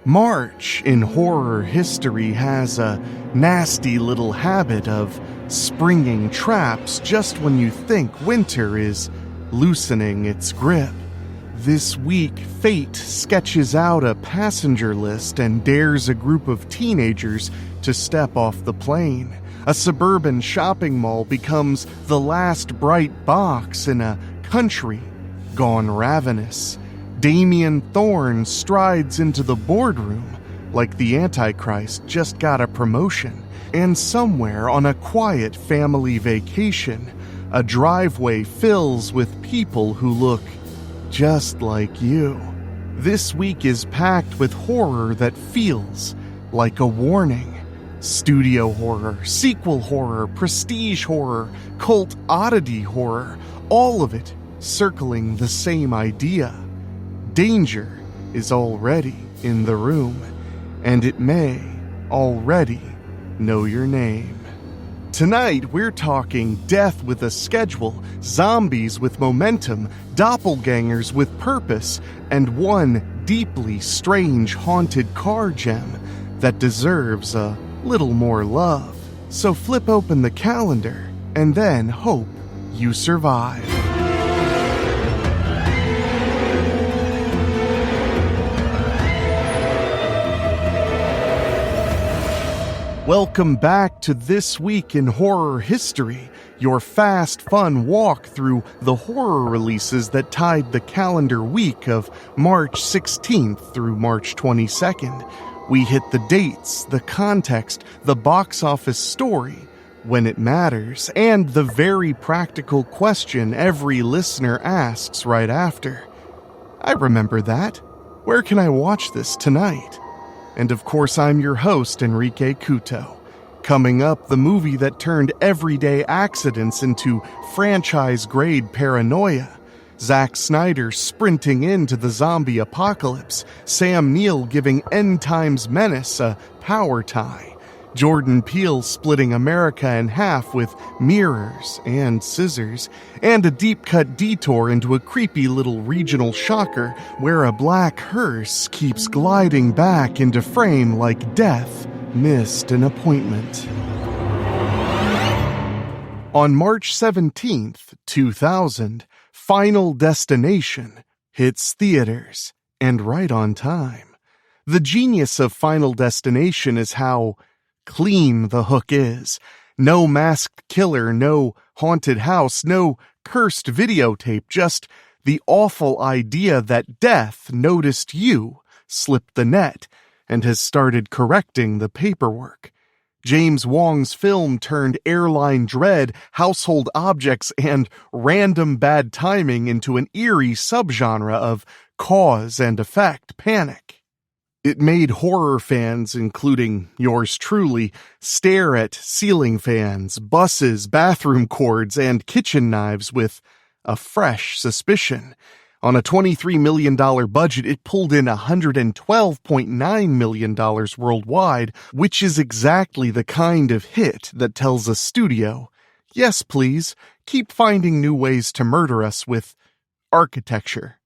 March in horror history has a nasty little habit of springing traps just when you think winter is loosening its grip. This week, fate sketches out a passenger list and dares a group of teenagers to step off the plane. A suburban shopping mall becomes the last bright box in a country gone ravenous. Damien Thorne strides into the boardroom like the Antichrist just got a promotion. And somewhere on a quiet family vacation, a driveway fills with people who look just like you. This week is packed with horror that feels like a warning. Studio horror, sequel horror, prestige horror, cult oddity horror, all of it circling the same idea. Danger is already in the room, and it may already know your name. Tonight, we're talking death with a schedule, zombies with momentum, doppelgangers with purpose, and one deeply strange haunted car gem that deserves a little more love. So flip open the calendar and then hope you survive. Welcome back to This Week in Horror History, your fast, fun walk through the horror releases that tied the calendar week of March 16th through March 22nd. We hit the dates, the context, the box office story, when it matters, and the very practical question every listener asks right after. I remember that. Where can I watch this tonight? And of course, I'm your host, Enrique Couto. Coming up, the movie that turned everyday accidents into franchise-grade paranoia. Zack Snyder sprinting into the zombie apocalypse. Sam Neill giving End Times Menace a power tie. Jordan Peele splitting America in half with mirrors and scissors, and a deep-cut detour into a creepy little regional shocker where a black hearse keeps gliding back into frame like death missed an appointment. On March 17th, 2000, Final Destination hits theaters, and right on time. The genius of Final Destination is how clean the hook is. No masked killer, no haunted house, no cursed videotape, just the awful idea that death noticed you, slipped the net, and has started correcting the paperwork. James Wong's film turned airline dread, household objects, and random bad timing into an eerie subgenre of cause and effect panic. It made horror fans, including yours truly, stare at ceiling fans, buses, bathroom cords, and kitchen knives with a fresh suspicion. On a $23 million budget, it pulled in $112.9 million worldwide, which is exactly the kind of hit that tells a studio, yes, please, keep finding new ways to murder us with architecture.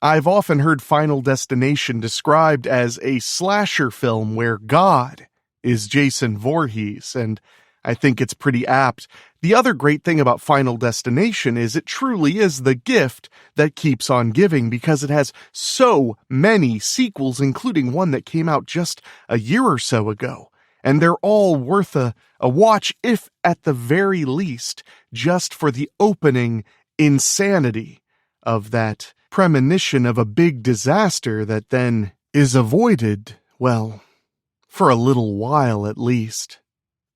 I've often heard Final Destination described as a slasher film where God is Jason Voorhees, and I think it's pretty apt. The other great thing about Final Destination is it truly is the gift that keeps on giving because it has so many sequels, including one that came out just a year or so ago. And they're all worth a watch, if at the very least, just for the opening insanity of that premonition of a big disaster that then is avoided, well, for a little while at least.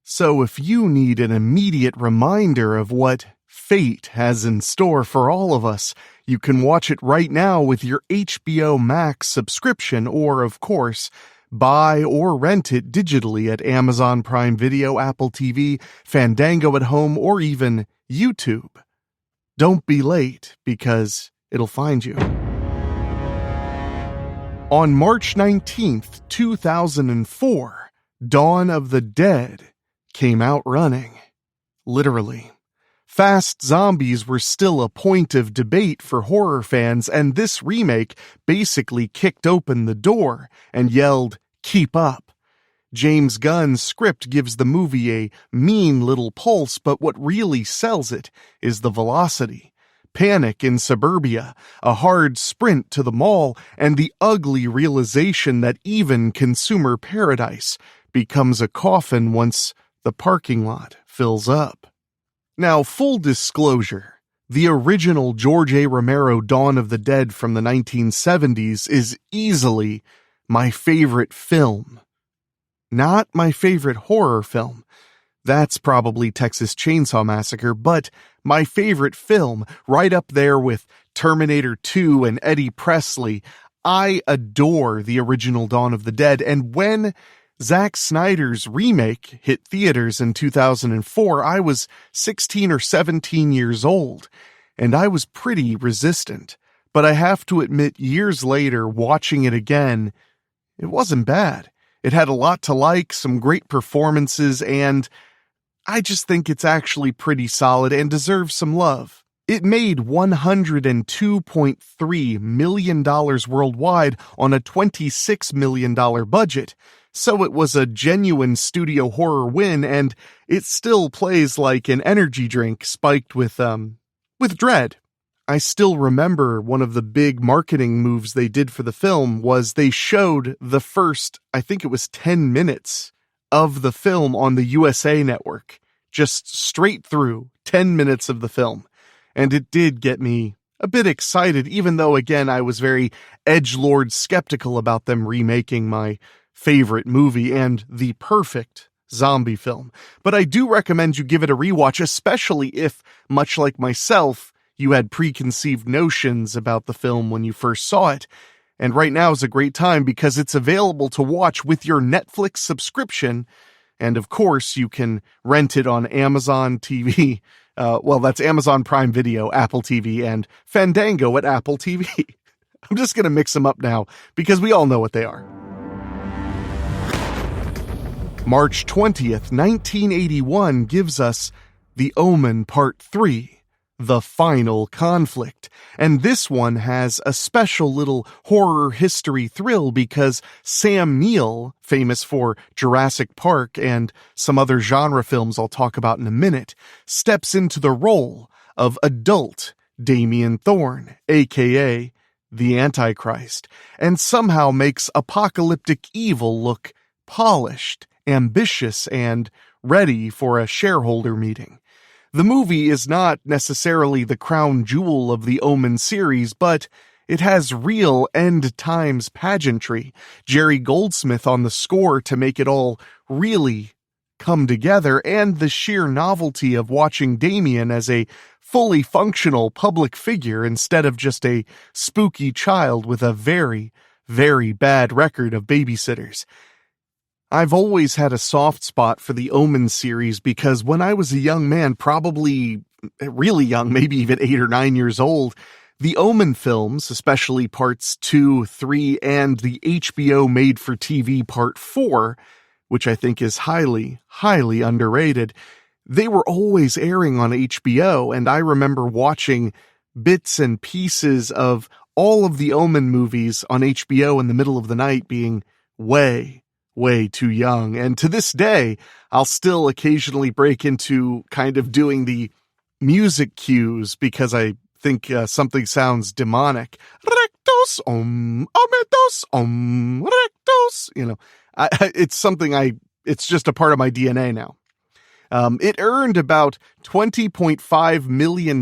So if you need an immediate reminder of what fate has in store for all of us, you can watch it right now with your HBO Max subscription or, of course, buy or rent it digitally at Amazon Prime Video, Apple TV, Fandango at Home, or even YouTube. Don't be late, because it'll find you. On March 19th, 2004, Dawn of the Dead came out running. Literally. Fast zombies were still a point of debate for horror fans, and this remake basically kicked open the door and yelled, "Keep up." James Gunn's script gives the movie a mean little pulse, but what really sells it is the velocity. Panic in suburbia, a hard sprint to the mall, and the ugly realization that even consumer paradise becomes a coffin once the parking lot fills up. Now, full disclosure, the original George A. Romero Dawn of the Dead from the 1970s is easily my favorite film. Not my favorite horror film. That's probably Texas Chainsaw Massacre, but my favorite film, right up there with Terminator 2 and Eddie Presley. I adore the original Dawn of the Dead, and when Zack Snyder's remake hit theaters in 2004, I was 16 or 17 years old, and I was pretty resistant. But I have to admit, years later, watching it again, it wasn't bad. It had a lot to like, some great performances, and I just think it's actually pretty solid and deserves some love. It made $102.3 million worldwide on a $26 million budget. So it was a genuine studio horror win, and it still plays like an energy drink spiked with dread. I still remember one of the big marketing moves they did for the film was they showed the first, I think it was 10 minutes of the film on the USA Network. Just straight through 10 minutes of the film. And it did get me a bit excited, even though, again, I was very edgelord skeptical about them remaking my favorite movie and the perfect zombie film. But I do recommend you give it a rewatch, especially if, much like myself, you had preconceived notions about the film when you first saw it. And right now is a great time because it's available to watch with your Netflix subscription. And of course, you can rent it on Amazon TV. That's Amazon Prime Video, Apple TV, and Fandango at Apple TV. I'm just going to mix them up now because we all know what they are. March 20th, 1981 gives us The Omen Part 3. The Final Conflict. And this one has a special little horror history thrill because Sam Neill, famous for Jurassic Park and some other genre films I'll talk about in a minute, steps into the role of adult Damien Thorne, aka the Antichrist, and somehow makes apocalyptic evil look polished, ambitious, and ready for a shareholder meeting. The movie is not necessarily the crown jewel of the Omen series, but it has real end times pageantry, Jerry Goldsmith on the score to make it all really come together, and the sheer novelty of watching Damien as a fully functional public figure instead of just a spooky child with a very, very bad record of babysitters. I've always had a soft spot for the Omen series because when I was a young man, probably really young, maybe even 8 or 9 years old, the Omen films, especially parts 2, 3, and the HBO made-for-TV part 4, which I think is highly, highly underrated, they were always airing on HBO, and I remember watching bits and pieces of all of the Omen movies on HBO in the middle of the night being way too young. And to this day, I'll still occasionally break into kind of doing the music cues because I think something sounds demonic. Rectus, omedos, rectus. It's just a part of my DNA now. It earned about $20.5 million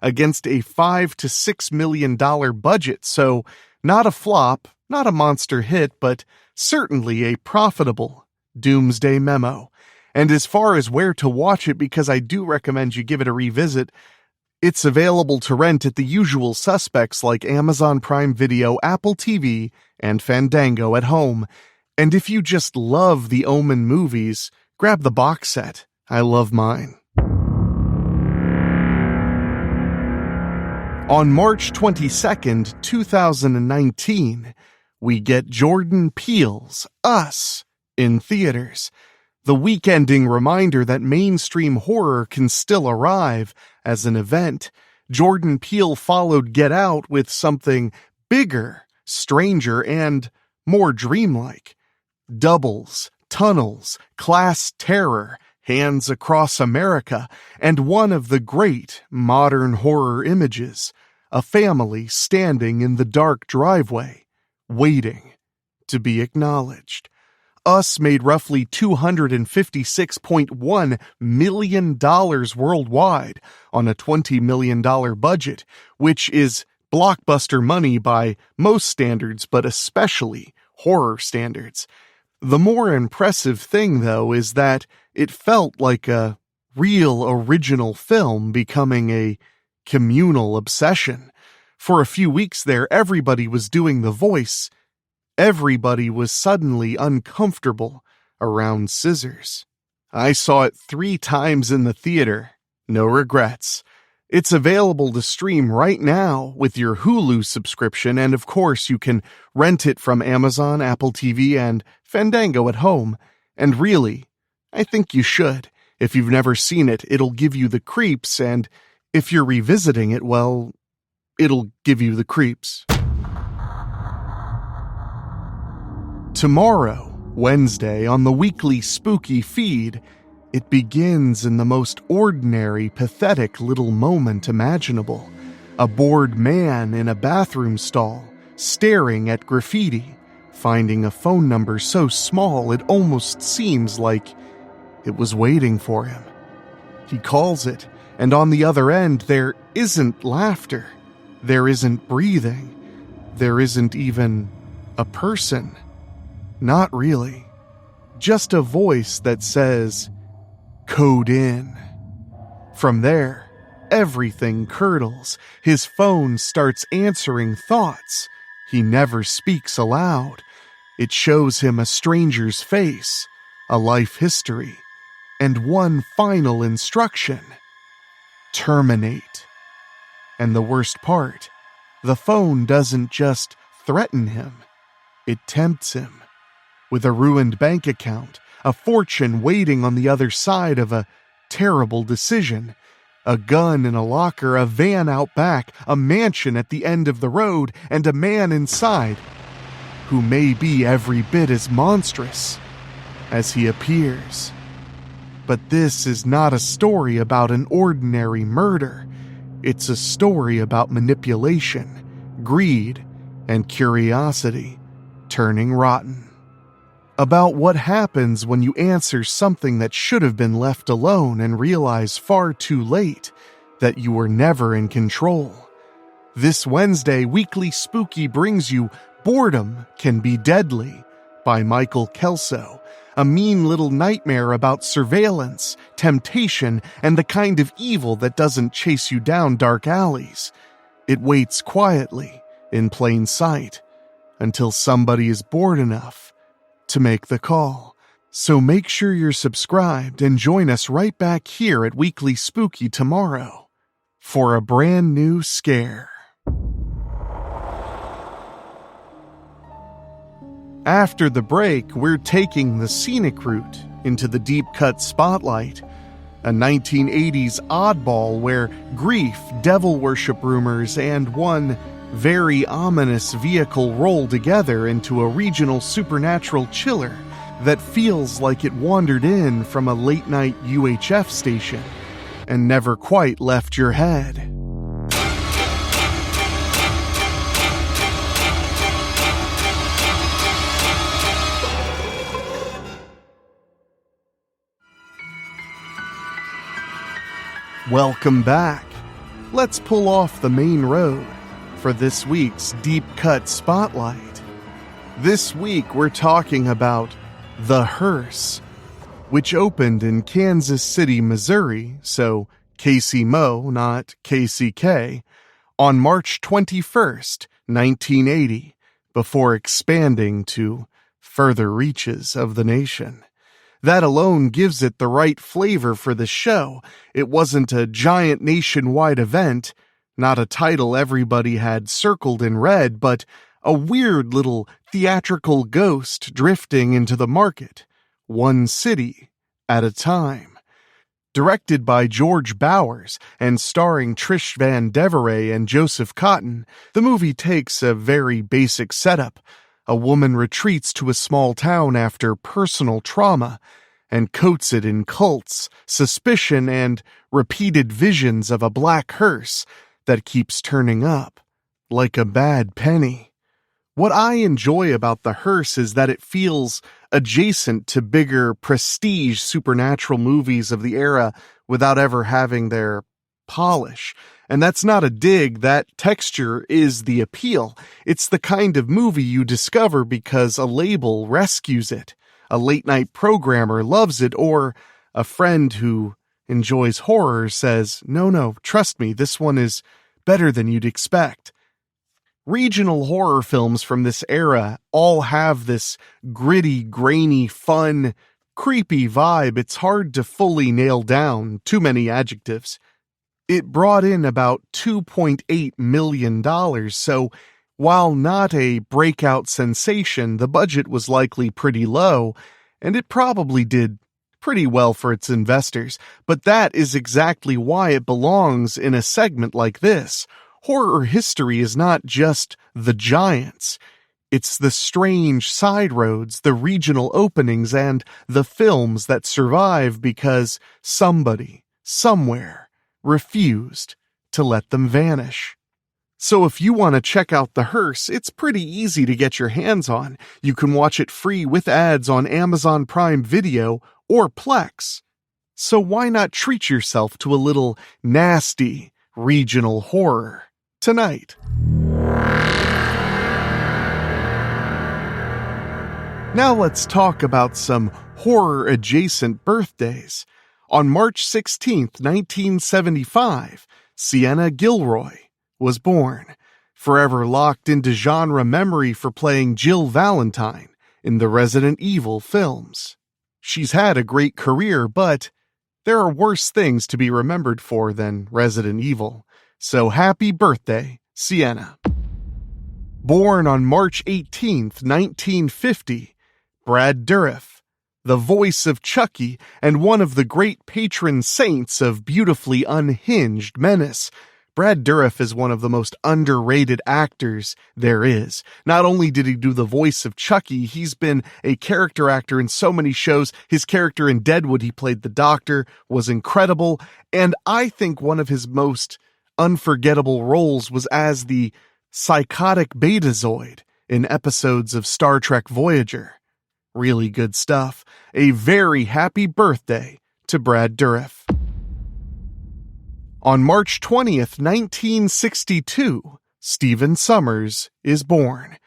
against a $5 to $6 million budget. So not a flop, not a monster hit, but certainly a profitable doomsday memo. And as far as where to watch it, because I do recommend you give it a revisit, it's available to rent at the usual suspects like Amazon Prime Video, Apple TV, and Fandango at home. And if you just love the Omen movies, grab the box set. I love mine. On March 22nd, 2019, we get Jordan Peele's Us in theaters. The week-ending reminder that mainstream horror can still arrive as an event, Jordan Peele followed Get Out with something bigger, stranger, and more dreamlike. Doubles, tunnels, class terror, hands across America, and one of the great modern horror images, a family standing in the dark driveway, waiting to be acknowledged. Us made roughly $256.1 million worldwide on a $20 million budget, which is blockbuster money by most standards, but especially horror standards. The more impressive thing, though, is that it felt like a real original film becoming a communal obsession. For a few weeks there, everybody was doing the voice. Everybody was suddenly uncomfortable around scissors. I saw it 3 times in the theater. No regrets. It's available to stream right now with your Hulu subscription, and of course you can rent it from Amazon, Apple TV, and Fandango at home. And really, I think you should. If you've never seen it, it'll give you the creeps, and if you're revisiting it, well, it'll give you the creeps. Tomorrow, Wednesday, on the weekly Spooky feed, it begins in the most ordinary, pathetic little moment imaginable. A bored man in a bathroom stall, staring at graffiti, finding a phone number so small it almost seems like it was waiting for him. He calls it, and on the other end there isn't laughter. There isn't breathing. There isn't even a person. Not really. Just a voice that says, "Code in." From there, everything curdles. His phone starts answering thoughts. He never speaks aloud. It shows him a stranger's face, a life history, and one final instruction: terminate. And the worst part, the phone doesn't just threaten him, it tempts him. With a ruined bank account, a fortune waiting on the other side of a terrible decision, a gun in a locker, a van out back, a mansion at the end of the road, and a man inside who may be every bit as monstrous as he appears. But this is not a story about an ordinary murder. It's a story about manipulation, greed, and curiosity turning rotten. About what happens when you answer something that should have been left alone and realize far too late that you were never in control. This Wednesday, Weekly Spooky brings you Boredom Can Be Deadly by Michael Kelso, a mean little nightmare about surveillance, temptation, and the kind of evil that doesn't chase you down dark alleys. It waits quietly, in plain sight, until somebody is bored enough to make the call. So make sure you're subscribed and join us right back here at Weekly Spooky tomorrow for a brand new scare. After the break, we're taking the scenic route into the deep cut spotlight, a 1980s oddball where grief, devil worship rumors, and one very ominous vehicle roll together into a regional supernatural chiller that feels like it wandered in from a late-night UHF station and never quite left your head. Welcome back. Let's pull off the main road for this week's Deep Cut Spotlight. This week we're talking about The Hearse, which opened in Kansas City, Missouri, so KC-Mo, not KCK, on March 21st, 1980, before expanding to further reaches of the nation. That alone gives it the right flavor for the show. It wasn't a giant nationwide event, not a title everybody had circled in red, but a weird little theatrical ghost drifting into the market, one city at a time. Directed by George Bowers and starring Trish Van Devere and Joseph Cotton, the movie takes a very basic setup. A woman retreats to a small town after personal trauma and coats it in cults, suspicion, and repeated visions of a black hearse that keeps turning up, like a bad penny. What I enjoy about the hearse is that it feels adjacent to bigger prestige supernatural movies of the era without ever having their polish. And that's not a dig, that texture is the appeal. It's the kind of movie you discover because a label rescues it, a late-night programmer loves it, or a friend who enjoys horror says, no, trust me, this one is better than you'd expect. Regional horror films from this era all have this gritty, grainy, fun, creepy vibe. It's hard to fully nail down, too many adjectives. It brought in about $2.8 million, so while not a breakout sensation, the budget was likely pretty low, and it probably did pretty well for its investors. But that is exactly why it belongs in a segment like this. Horror history is not just the giants. It's the strange side roads, the regional openings, and the films that survive because somebody, somewhere, refused to let them vanish. So if you want to check out The Hearse, it's pretty easy to get your hands on. You can watch it free with ads on Amazon Prime Video or Plex. So why not treat yourself to a little nasty regional horror tonight? Now let's talk about some horror-adjacent birthdays. On March 16th, 1975, Sienna Gilroy was born, forever locked into genre memory for playing Jill Valentine in the Resident Evil films. She's had a great career, but there are worse things to be remembered for than Resident Evil. So happy birthday, Sienna. Born on March 18th, 1950, Brad Dourif, the voice of Chucky and one of the great patron saints of beautifully unhinged menace. Brad Dourif is one of the most underrated actors there is. Not only did he do the voice of Chucky, he's been a character actor in so many shows. His character in Deadwood, he played the Doctor, was incredible. And I think one of his most unforgettable roles was as the psychotic Betazoid in episodes of Star Trek Voyager. Really good stuff. A very happy birthday to Brad Dourif. On March 20th, 1962, Stephen Sommers is born.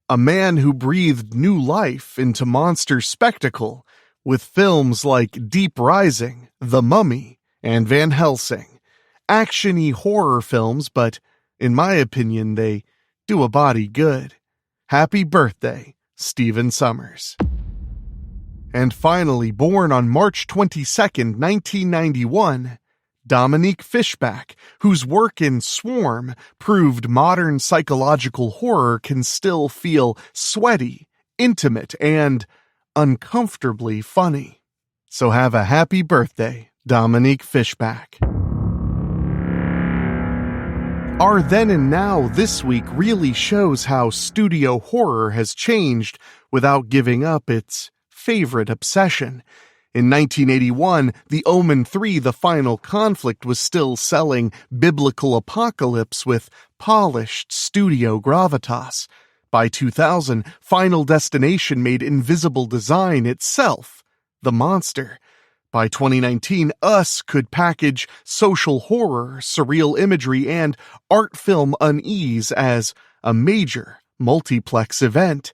A man who breathed new life into monster spectacle with films like Deep Rising, The Mummy, and Van Helsing. Action-y horror films, but in my opinion, they do a body good. Happy birthday, Stephen Sommers. And finally, born on March 22nd, 1991, Dominique Fishback, whose work in Swarm proved modern psychological horror can still feel sweaty, intimate, and uncomfortably funny. So have a happy birthday, Dominique Fishback. Our Then and Now this week really shows how studio horror has changed without giving up its favorite obsession. In 1981, The Omen 3: The Final Conflict was still selling biblical apocalypse with polished studio gravitas. By 2000, Final Destination made invisible design itself the monster. By 2019, Us could package social horror, surreal imagery, and art film unease as a major multiplex event.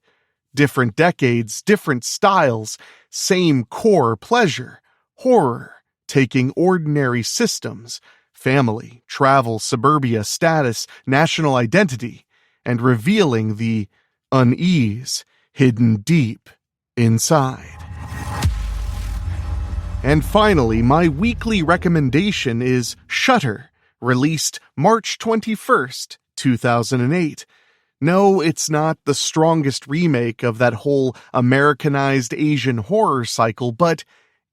Different decades, different styles, same core pleasure. Horror taking ordinary systems, family, travel, suburbia, status, national identity, and revealing the unease hidden deep inside. And finally, my weekly recommendation is Shutter, released March 21st, 2008. No, it's not the strongest remake of that whole Americanized Asian horror cycle, but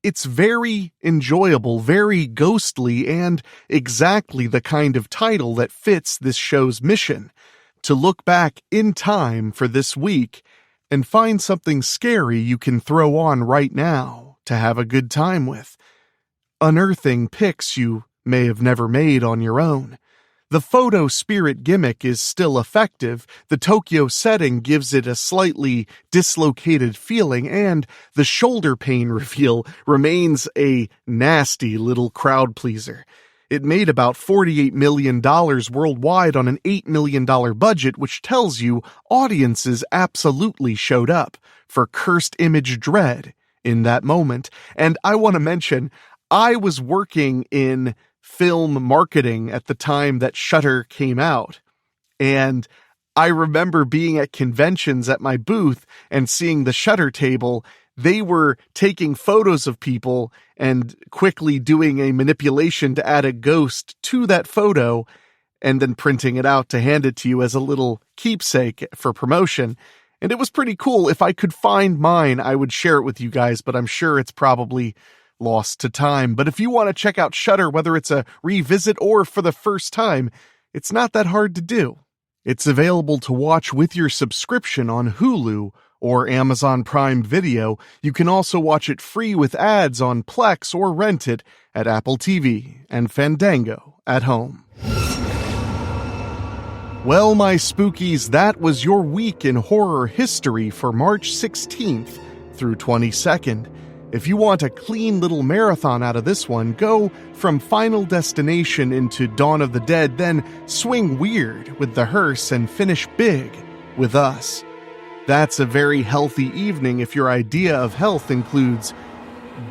It's very enjoyable, very ghostly, and exactly the kind of title that fits this show's mission: to look back in time for this week and find something scary you can throw on right now to have a good time with, unearthing pics you may have never made on your own. The photo spirit gimmick is still effective, the Tokyo setting gives it a slightly dislocated feeling, and the shoulder pain reveal remains a nasty little crowd pleaser. It made about $48 million worldwide on an $8 million budget, which tells you audiences absolutely showed up for cursed image dread in that moment. And I want to mention, I was working in film marketing at the time that Shudder came out, and I remember being at conventions at my booth and seeing the Shudder table. They were taking photos of people and quickly doing a manipulation to add a ghost to that photo and then printing it out to hand it to you as a little keepsake for promotion. And it was pretty cool. If I could find mine, I would share it with you guys, but I'm sure it's probably lost to time. But if you want to check out Shudder, whether it's a revisit or for the first time, it's not that hard to do. It's available to watch with your subscription on Hulu or Amazon Prime Video. You can also watch it free with ads on Plex or rent it at Apple TV and Fandango at home. Well, my spookies, that was your week in horror history for March 16th through 22nd. If you want a clean little marathon out of this one, go from Final Destination into Dawn of the Dead, then swing weird with the hearse and finish big with us. That's a very healthy evening if your idea of health includes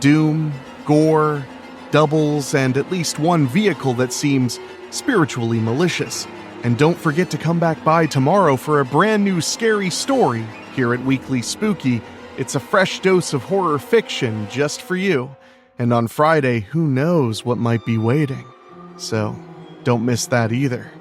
doom, gore, doubles, and at least one vehicle that seems spiritually malicious. And don't forget to come back by tomorrow for a brand new scary story here at Weekly Spooky. It's a fresh dose of horror fiction just for you. And on Friday, who knows what might be waiting. So, don't miss that either.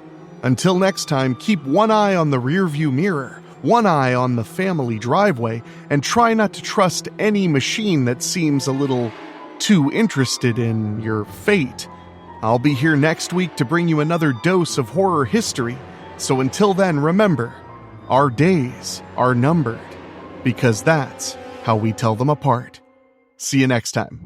Until next time, keep one eye on the rearview mirror, one eye on the family driveway, and try not to trust any machine that seems a little too interested in your fate. I'll be here next week to bring you another dose of horror history. So until then, remember, our days are numbered. Because that's how we tell them apart. See you next time.